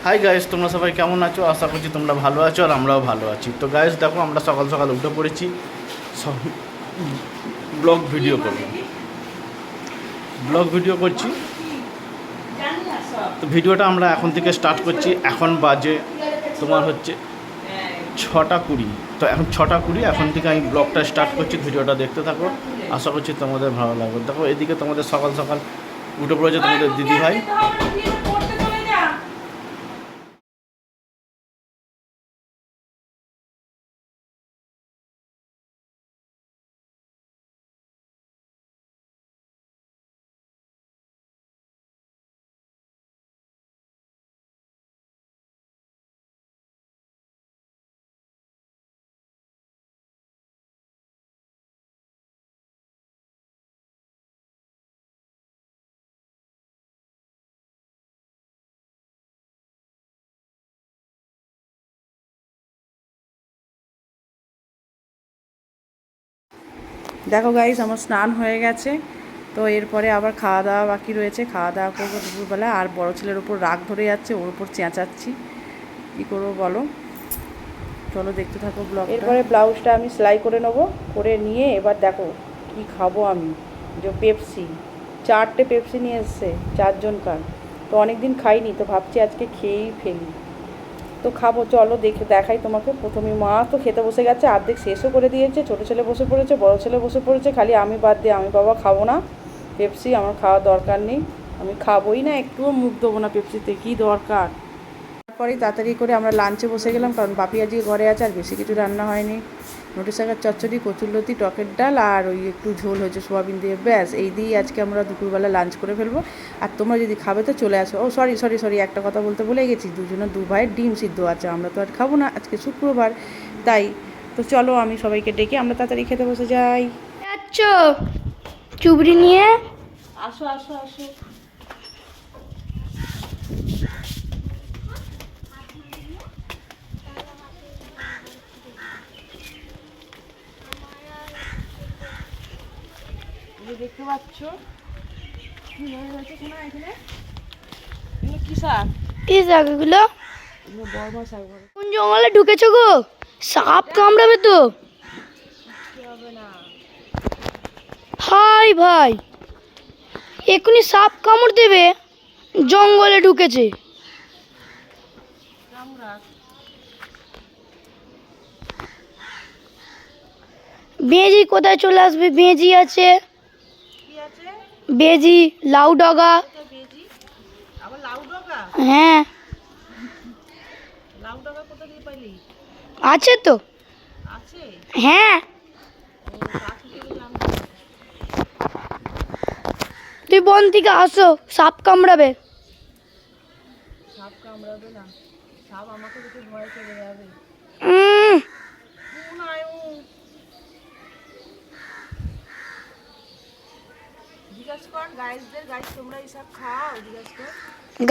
Hi guys, তোমরা সবাই কেমন আছো? আশা করছি তোমরা ভালো আছো আর আমরাও ভালো আছি। তো গাইস দেখো, আমরা সকাল সকাল উঠে পড়েছি, ব্লগ ভিডিও করছি। তো ভিডিওটা আমরা এখন থেকে স্টার্ট করছি। এখন বাজে তোমার হচ্ছে 6:20। তো এখন 6:20, এখন থেকে আমি ব্লগটা স্টার্ট করছি। ভিডিওটা দেখতে থাকো, আশা করছি তোমাদের ভালো লাগবে। দেখো এদিকে তোমাদের সকাল সকাল উঠে পড়েছে তোমাদের দিদি ভাই। দেখো গাইস, আমার স্নান হয়ে গেছে। তো এরপরে আবার খাওয়া দাওয়া বাকি রয়েছে, খাওয়া দাওয়া করবো দুপুরবেলা। আর বড় ছেলের ওপর রাগ ধরে যাচ্ছে, ওর উপর চেঁচাচ্ছি, কী করবো বলো। চলো দেখতে থাকো ব্লগ। এরপরে ব্লাউজটা আমি সেলাই করে নেবো, করে নিয়ে এবার দেখো কি খাবো আমি। যে পেপসি, 4টে পেপসি নিয়ে এসছে 4জনকার। তো অনেক দিন খাইনি, তো ভাবছি আজকে খেয়েই ফেলি। তো খাবো, চলো দেখাই তোমাকে। প্রথমে মা তো খেতে বসে গেছে, অর্ধেক শেষও করে দিয়েছে। ছোটো ছেলে বসে পড়েছে, বড় ছেলে বসে পড়েছে, খালি আমি বাদ দিয়ে। আমি বাবা খাবো না পেপসি, আমার খাওয়ার দরকার নেই, আমি খাবোই না, একটুও মুখ দেবো না পেপসিতে, কী দরকার। তারপরেই তাড়াতাড়ি করে আমরা লাঞ্চে বসে গেলাম, কারণ বাপি আজকে ঘরে আছে, আর বেশি কিছু রান্না হয়নি। নোটে শাকের চচ্চড়ি, কচুরলতি, টকের ডাল, আর ওই একটু ঝোল হয়েছে সোয়াবিন দিয়ে, ব্যাস এই দিয়েই আজকে আমরা দুপুরবেলা লাঞ্চ করে ফেলবো। আর তোমরা যদি খাবে তো চলে আসো। ও সরি, একটা কথা বলতে ভুলে গেছি, দু ভাইয়ের ডিম সিদ্ধ আছে, আমরা তো আর খাবো না, আজকে শুক্রবার তাই। তো চলো আমি সবাইকে ডেকে আমরা তাড়াতাড়ি খেতে বসে যাই। আচ্ছা, চুবড়ি নিয়ে আসো আসো আসো। দেখতে পাচ্ছ কি হয়ে গেছে শোনা, এখানে এগুলো কি শাক? কি শাক এগুলো? এগুলো বর্মা শাক বলে। কোন জঙ্গলে ঢুকেছো গো? সাপ কামড়াবে তো। হাই ভাই, এখনই সাপ কামড় দেবে, জঙ্গলে ঢুকেছে। বেজি কোথায় চলে আসবে? বেজি আছে, বেজি, লাউ ডগা। হ্যাঁ আছে তো, হ্যাঁ। তুই বন থেকে আসো, সাপ কামড়াবে। সাপ কামড়াবে না, সাপ আমাকে দেখে ভয় চলে যাবে। জিজ্ঞাসা কর গাইসদের, গাইস তোমরা এই শাক খাও? জিজ্ঞাসা কর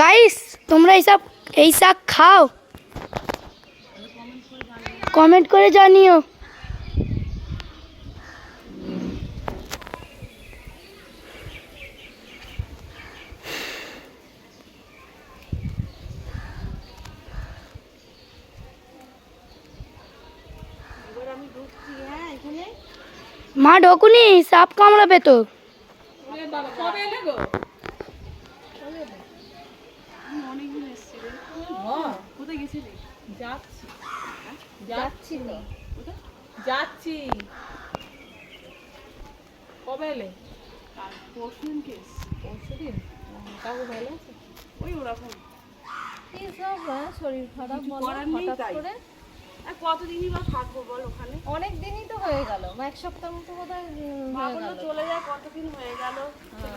গাইস, তোমরা এই শাক খাও? কমেন্ট করে জানিও। এবার আমি ঢুকছি। হ্যাঁ এখানে মা ঢোকুনি, সাপ কামড়াবে তো। কবে এলে গো? অনেকদিন এসছি রে। কোথায় গেছিলি? যাচ্ছি। কবে এলে? পরশুদিন কে এসছি। পরশুদিন? কাকু ভালো আছে? ওই ওরকম শরীর খারাপ বলো, হঠাৎ করে। কতদিনই বা থাকবো বল ওখানে? অনেক দিনই তো হয়ে গেল, এক সপ্তাহ মতো বোধহয় হয়ে গেল। চলে যায়, কতদিন হয়ে গেল,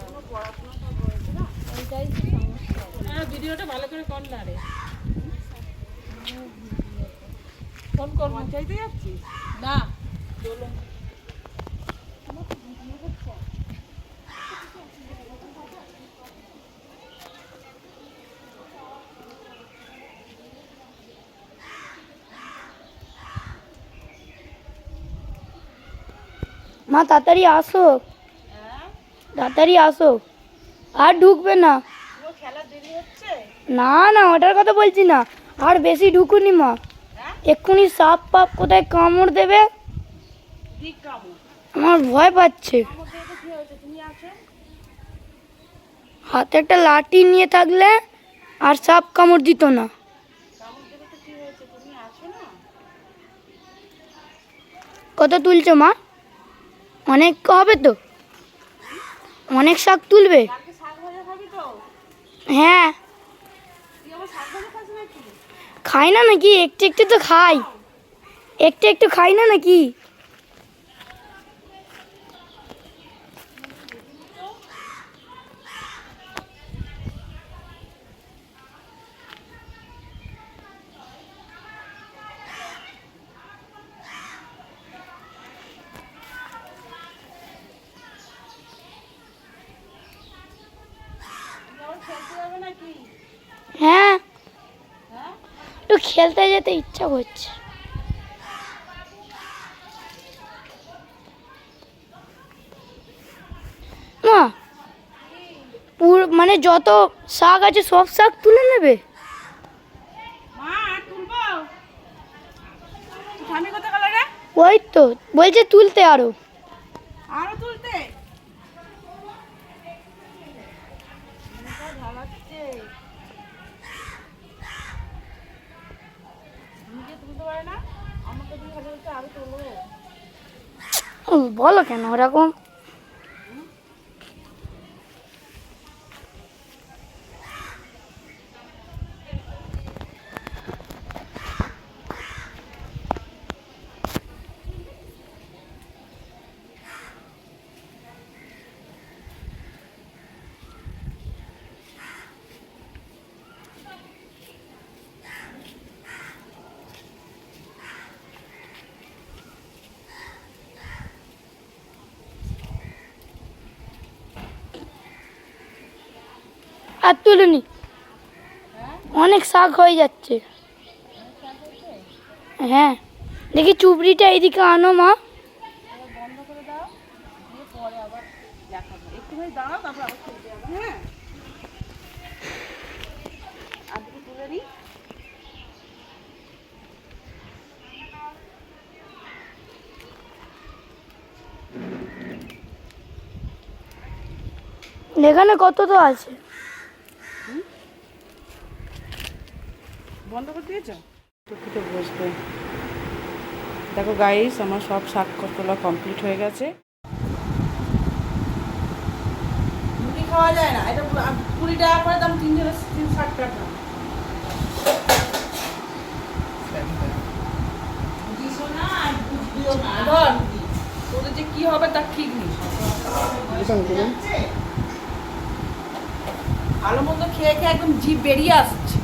কোনো পড়াশোনা সব হয়েছে না, ওইটাই তো সমস্যা। হ্যাঁ ভিডিওটা ভালো করে কর না রে। ফোন কর, পঞ্চায়েতে যাচ্ছিস? না চলো। মা তাড়াতাড়ি আসো, তাড়াতাড়ি আসো, আর ঢুকবে না। খেলা দেরি হচ্ছে। না না ওটার কথা বলছি না, আর বেশি ঢুকুনি মা, এক্ষুনি সাপ পাপ কোথায় কামড় দেবে, আমার ভয় পাচ্ছে। হাতে একটা লাঠি নিয়ে থাকলে আর সাপ কামড় দিত না। কত তুলছো মা? অনেক হবে তো, অনেক শাক তুলবে? হ্যাঁ। খাই না নাকি? একটু একটু তো খাই, একটু একটু খাই না নাকি? হ্যাঁ, একটু খেলতে যেতে ইচ্ছা করছে। না মানে যত শাক আছে সব শাক তুলে নেবে? ওই তো বলছে তুলতে আরো তুলতে পারে না, আমাকে দিয়ে আরো তোলো। বলো কেন ওরকম? আর তুলুনি, অনেক শাক হয়ে যাচ্ছে। হ্যাঁ, দেখি চুবড়িটা এইদিকে আনো মা। বন্ধ করে দাও, দিয়ে পরে আবার দেখাবো। একটুখানি দাঁড়াও, তারপর আবার তুলতে যাবো। হ্যাঁ, আর দুটো তুলে নিই। এখানে কত তো আছে। বন্ধ করে দিয়েছো? টুকিতে বসবে। দেখো গাইস, আমার সব শাক তোলা কমপ্লিট হয়ে গেছে। মুড়ি খাওয়া যায় না, এটা 20 টাকা করে দাম, 360 টাকা। ধর, তোদের যে কি হবে তার ঠিক নেই। ভালো মন্দ খেয়ে খেয়ে একদম জিভ বেরিয়ে আসছে।